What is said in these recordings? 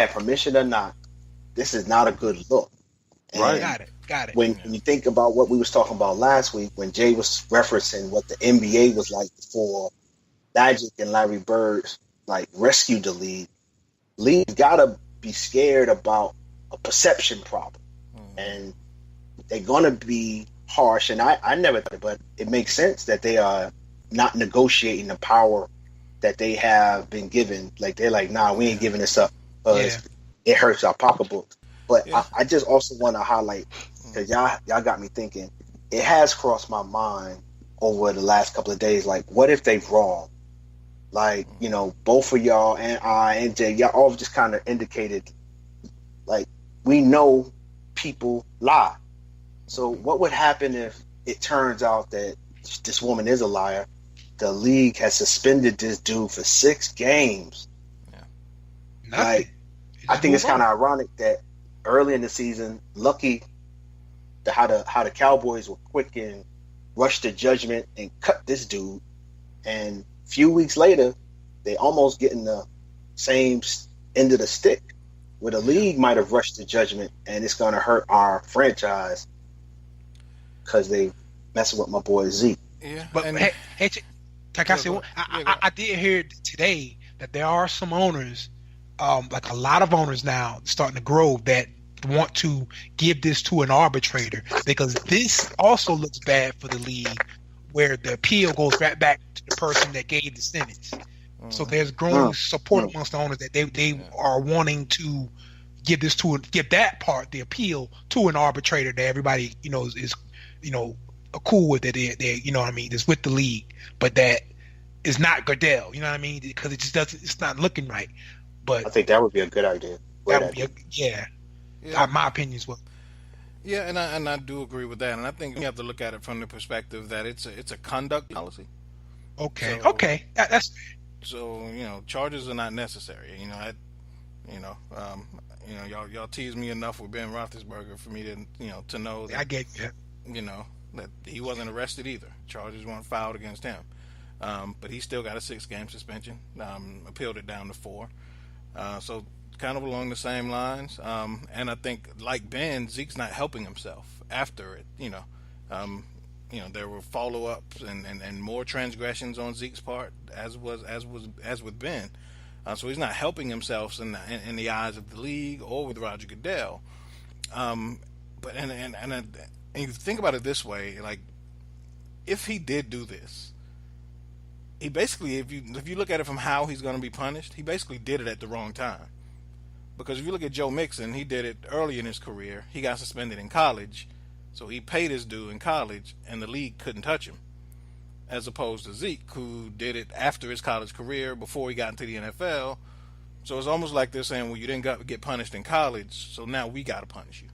had permission or not, this is not a good look. And Right. Got it. when you think about what we was talking about last week, when Jay was referencing what the NBA was like before Magic and Larry Bird like rescued the league, league gotta be scared about a perception problem, and they're gonna be harsh. And I never thought it, but it makes sense that they are not negotiating the power that they have been given. Like they're like, nah, we ain't giving this up because it hurts our pocketbooks. But I just also want to highlight, because y'all got me thinking, it has crossed my mind over the last couple of days, like, what if they wrong? Like, both of y'all and I and Jay, y'all all just kind of indicated, like, we know people lie. So what would happen if it turns out that this woman is a liar? The league has suspended this dude for 6 games. Nothing. Like, I think it's kind of ironic that early in the season, lucky how the Cowboys were quick and rushed to judgment and cut this dude, and a few weeks later, they almost getting the same end of the stick, where the league might have rushed to judgment, and it's going to hurt our franchise because they messing with my boy Zeke. Yeah, but hey, like I said, I did hear today that there are some owners, like a lot of owners now starting to grow, that want to give this to an arbitrator, because this also looks bad for the league, where the appeal goes right back to the person that gave the sentence. So there's growing support amongst the owners that they are wanting to give that part, the appeal, to an arbitrator that everybody is cool with it. They you know what I mean, is with the league, but that is not Goodell. You know what I mean? Because it just doesn't. It's not looking right. But I think that would be a good idea. That would be my opinion as well. Yeah, and I do agree with that, and I think you have to look at it from the perspective that it's a conduct policy. Okay, So, that's fair. So charges are not necessary. Y'all tease me enough with Ben Roethlisberger for me to know that I get that. That he wasn't arrested either. Charges weren't filed against him, but he still got a 6-game suspension. Appealed it down to 4. So kind of along the same lines. And I think, like Ben, Zeke's not helping himself after it. There were follow-ups and more transgressions on Zeke's part, as with Ben. So he's not helping himself in the eyes of the league or with Roger Goodell. But you think about it this way, like, if he did do this, he basically, if you look at it from how he's going to be punished, he basically did it at the wrong time. Because if you look at Joe Mixon, he did it early in his career. He got suspended in college, so he paid his due in college, and the league couldn't touch him. As opposed to Zeke, who did it after his college career, before he got into the NFL. So it's almost like they're saying, well, you didn't get punished in college, so now we got to punish you.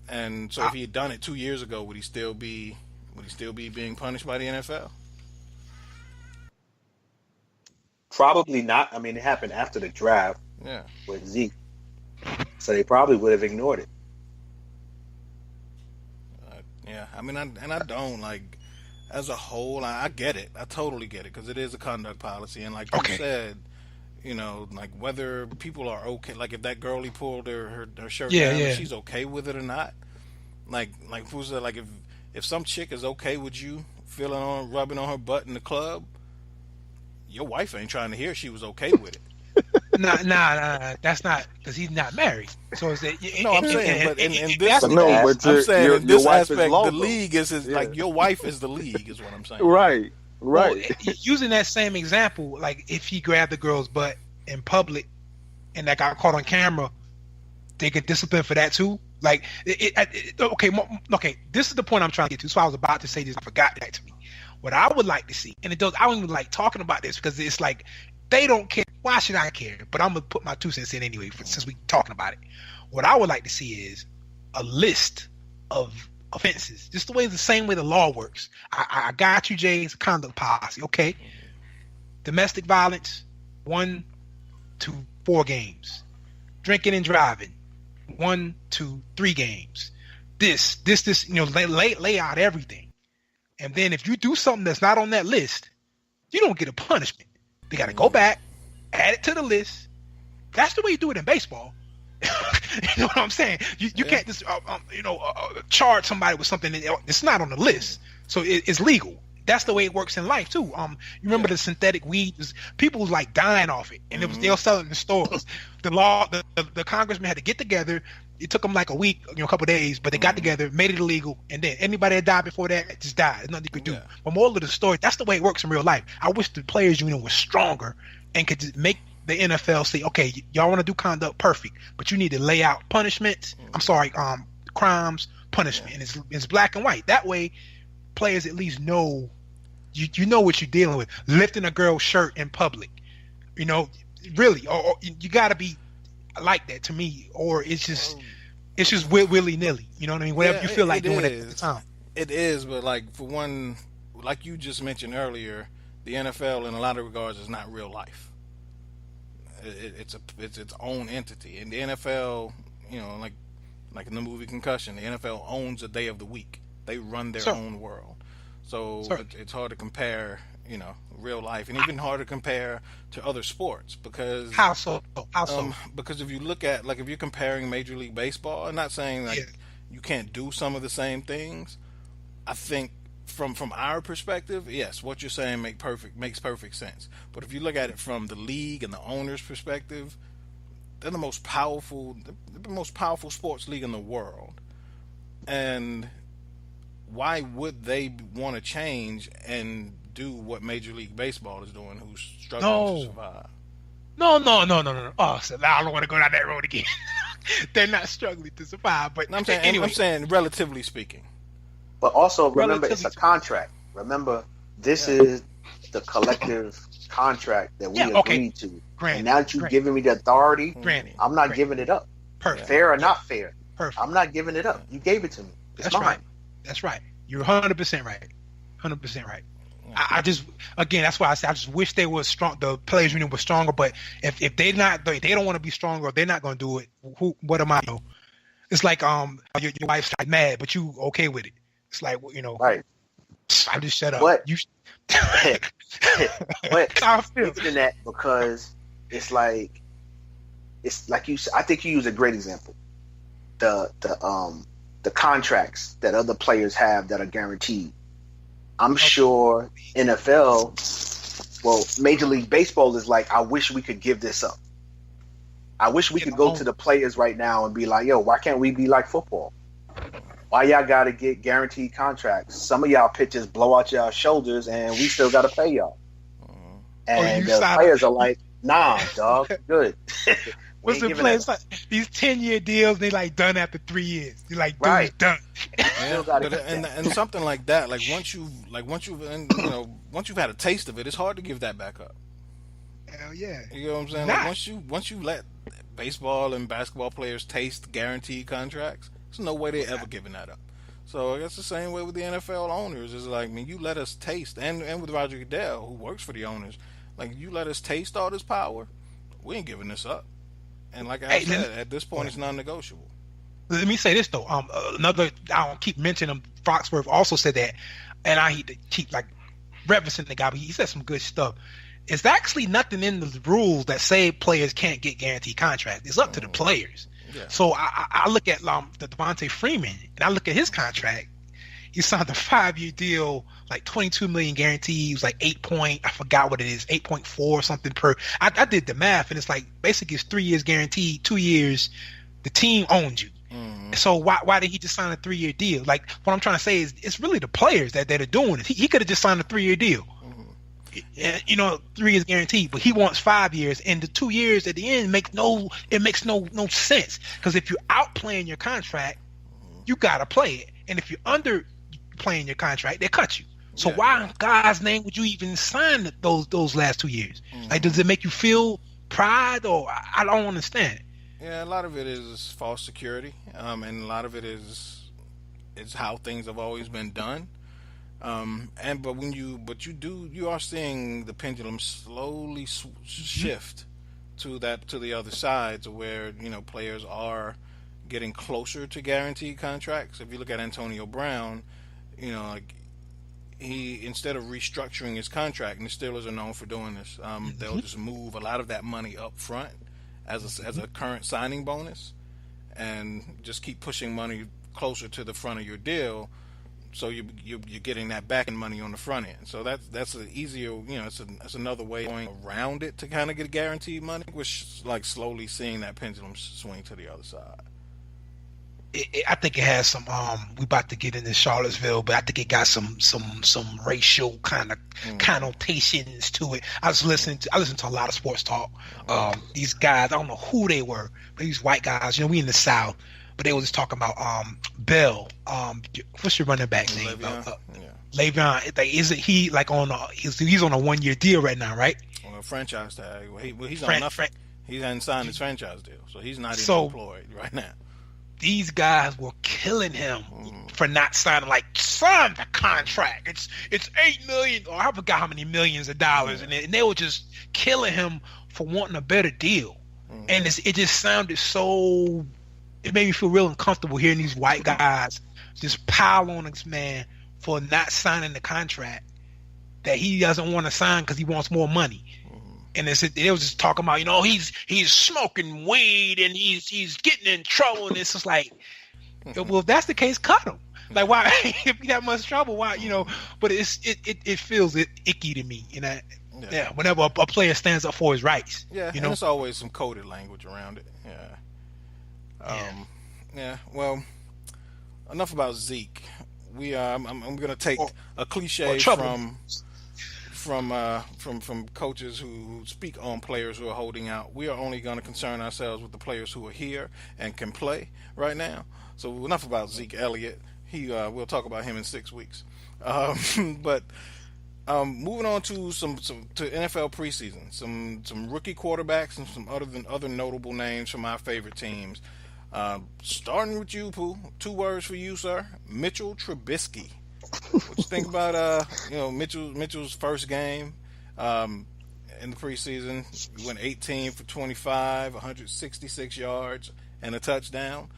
And so if he had done it 2 years ago, would he still be being punished by the NFL? Probably not. I mean, it happened after the draft with Zeke, so they probably would have ignored it. I mean, I don't, like, as a whole, I get it. I totally get it, because it is a conduct policy, and like you said, like, whether people are okay, like if that girlie pulled her shirt down, if she's okay with it or not. Like who's that? Like if some chick is okay with you rubbing on her butt in the club, your wife ain't trying to hear she was okay with it. Nah, that's not, because he's not married. So is that? No, I'm saying, but in this, I'm saying in this aspect, the local. league is like your wife is the league, is what I'm saying. Right. Well, using that same example, like if he grabbed the girl's butt in public and that got caught on camera, they get disciplined for that too. Like, okay. This is the point I'm trying to get to. So I was about to say this, I forgot that to me. What I would like to see, and I don't even like talking about this, because it's like they don't care. Why should I care? But I'm gonna put my 2 cents in anyway, since we're talking about it. What I would like to see is a list of offenses, just the same way the law works. I got you, Jay. It's a conduct policy. Okay, domestic violence, 1 to 4 games. Drinking and driving, 1 to 3 games. This, lay out everything. And then if you do something that's not on that list, you don't get a punishment. They got to go back, add it to the list, That's the way you do it in baseball. You know what I'm saying? You can't just charge somebody with something that's not on the list, so it's legal. That's the way it works in life too. You remember the synthetic weed? People was like dying off it, and they were selling in the stores. The congressman had to get together. It took them like a week, a couple of days, but they got together, made it illegal, and then anybody that died before that just died. There's nothing you could do. But moral of the story, that's the way it works in real life. I wish the players' union was stronger and could just make the NFL say, okay, y'all want to do conduct, perfect, but you need to lay out punishments. Crimes, punishment, and it's black and white. That way, players at least know you know what you're dealing with. Lifting a girl's shirt in public, really, or you got to be like that to me, or it's just willy nilly. You know what I mean? Whatever you feel like doing at the time. It is, but like for one, like you just mentioned earlier, the NFL in a lot of regards is not real life. It's its own entity, and the NFL, like in the movie Concussion, the NFL owns a day of the week. They run their own world, so it's hard to compare, real life, and even hard to compare to other sports because how so? Because if you look at if you're comparing Major League Baseball, I'm not saying you can't do some of the same things. I think from our perspective, yes, what you're saying makes perfect sense. But if you look at it from the league and the owner's perspective, they're the most powerful sports league in the world. And why would they want to change and do what Major League Baseball is doing, who's struggling to survive? No. Oh, so now I don't want to go down that road again. They're not struggling to survive, but I'm saying relatively speaking. But also remember, it's a contract. Remember, this is the collective contract that we agreed to. And now that you're giving me the authority, I'm not giving it up. Perfect. Fair or not fair. Perfect. I'm not giving it up. You gave it to me. It's mine. That's right. You're 100% right. 100% right. I just, again, that's why I say I just wish they were strong. The players' union was stronger. But if they don't want to be stronger, or they're not going to do it. What am I? It's like your wife's like mad, but you okay with it. It's like right. I just shut up. But I feel in that because it's like you. I think you use a great example. The contracts that other players have that are guaranteed. I'm sure NFL, well, Major League Baseball is like, I wish we could give this up. I wish we could go to the players right now and be like, yo, why can't we be like football? Why y'all got to get guaranteed contracts? Some of y'all pitchers blow out y'all shoulders and we still got to pay y'all. And the players are like, nah, dog, good. What's the players like? These 10-year deals, they like done after 3 years. You're like, dude, it's done. Yeah, and something like that, once you've had a taste of it, it's hard to give that back up. Hell yeah. You know what I'm saying? Like once you let baseball and basketball players taste guaranteed contracts, there's no way they're ever giving that up. So I guess the same way with the NFL owners is like, you let us taste, and with Roger Goodell, who works for the owners, like, you let us taste all this power, we ain't giving this up. And like I said, at this point, it's non-negotiable. Let me say this though. I don't keep mentioning him. Foxworth also said that, and I hate to keep referencing the guy, but he said some good stuff. It's actually nothing in the rules that say players can't get guaranteed contracts. It's up to the players. Yeah. So I look at the Devontae Freeman, and I look at his contract. He signed a 5-year deal, like $22 million guaranteed. It was like I forgot what it is, 8.4 or something per. I did the math, and it's like basically it's 3 years guaranteed, 2 years. The team owns you. So why did he just sign a 3-year deal? Like, what I'm trying to say is it's really the players that are doing it. He could have just signed a 3-year deal. 3 years guaranteed, but he wants 5 years, and the 2 years at the end makes no sense, because if you're outplaying your contract, you gotta play it, and if you're under playing your contract, they cut you. So why in God's name would you even sign those last 2 years? Like, does it make you feel pride, or I don't understand? Yeah, a lot of it is false security, and a lot of it is how things have always been done. You are seeing the pendulum slowly shift to the other side, to where players are getting closer to guaranteed contracts. If you look at Antonio Brown, he, instead of restructuring his contract, and the Steelers are known for doing this, they'll just move a lot of that money up front, as a current signing bonus, and just keep pushing money closer to the front of your deal, so you're getting that back end money on the front end. So that's an easier, it's another way of going around it to kind of get guaranteed money, which like slowly seeing that pendulum swing to the other side. I think it has some. We about to get into Charlottesville, but I think it got some racial kind of connotations to it. I listened to a lot of sports talk. These guys, I don't know who they were, but these white guys. We in the South, but they were just talking about Bell. What's your running back name? Le'Veon. Like, isn't he like on? He's on a 1-year deal right now, right? On a franchise tag. He's on nothing. He hasn't signed his franchise deal, so he's not even employed right now. These guys were killing him for not signing. Like, sign the contract. It's $8 million, or I forgot how many millions of dollars, and they were just killing him for wanting a better deal. And it just sounded so. It made me feel real uncomfortable hearing these white guys just pile on this man for not signing the contract that he doesn't want to sign because he wants more money. And they was just talking about, he's smoking weed and he's getting in trouble, and it's just like, well, if that's the case, cut him. Like, why if he that much trouble? Why, But it feels icky to me, Yeah, whenever a player stands up for his rights. Yeah, and there's always some coded language around it. Yeah. Well, enough about Zeke. I'm going to take a cliche from coaches who speak on players who are holding out. We are only going to concern ourselves with the players who are here and can play right now. So enough about Zeke Elliott. We'll talk about him in 6 weeks. But moving on to to NFL preseason, some rookie quarterbacks and some other notable names from our favorite teams. Starting with you, Pooh. 2 words for you, sir. Mitchell Trubisky. What you think about Mitchell's first game in the preseason? He went 18 for 25, 166 yards, and a touchdown.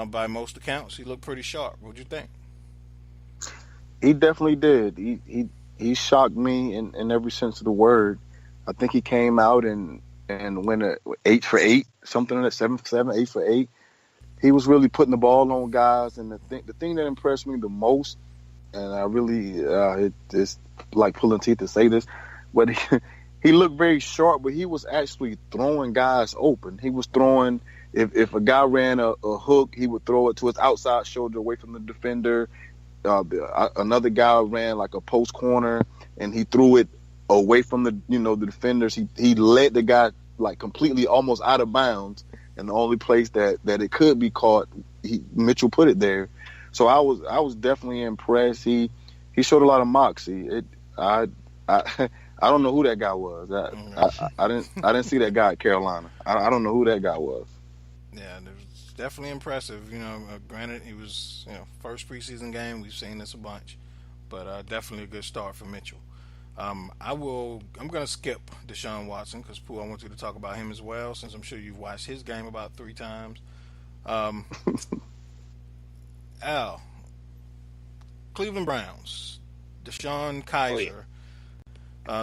By most accounts, he looked pretty sharp. What'd you think? He definitely did. He shocked me in every sense of the word. I think he came out and went 8 for 8, something like that, 7 for 7, 8 for 8. He was really putting the ball on guys, and the thing that impressed me the most, and I really it's like pulling teeth to say this, but he looked very sharp, but he was actually throwing guys open. He was throwing, if a guy ran a hook, he would throw it to his outside shoulder away from the defender. Another guy ran like a post corner, and he threw it away from the the defenders. He led the guy like completely almost out of bounds, and the only place that it could be caught, Mitchell put it there. So I was definitely impressed. He showed a lot of moxie. I don't know who that guy was. I didn't see that guy at Carolina. I don't know who that guy was. Yeah, it was definitely impressive. Granted, he was first preseason game. We've seen this a bunch, but definitely a good start for Mitchell. I'm going to skip Deshaun Watson because, Pooh, I want you to talk about him as well, since I'm sure you've watched his game about 3 times. Al, Cleveland Browns, Deshaun Kaiser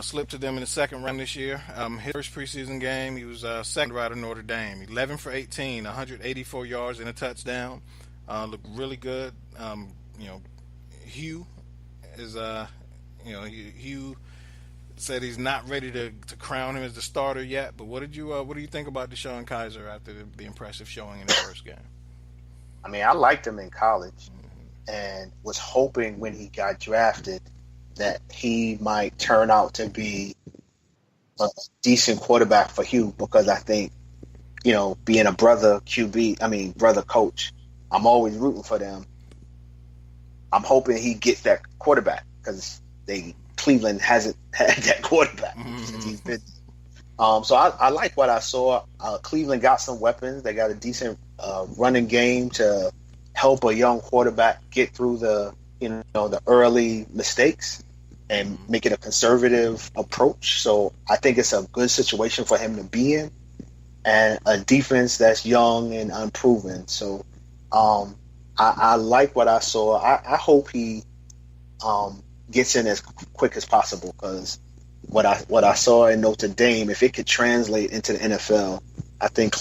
slipped to them in the second round this year. His first preseason game, he was second out of Notre Dame, 11 for 18, 184 yards and a touchdown. Looked really good. Hugh is Hugh said he's not ready to crown him as the starter yet. But what do you think about Deshaun Kaiser after the impressive showing in the first game? I mean, I liked him in college and was hoping when he got drafted that he might turn out to be a decent quarterback for Hugh, because I think, being a brother coach, I'm always rooting for them. I'm hoping he gets that quarterback because Cleveland hasn't had that quarterback since he's been. So I like what I saw. Cleveland got some weapons. They got a decent running game to help a young quarterback get through the early mistakes and make it a conservative approach. So I think it's a good situation for him to be in, and a defense that's young and unproven. So I like what I saw. I hope he gets in as quick as possible, because what I saw in Notre Dame, if it could translate into the NFL, I think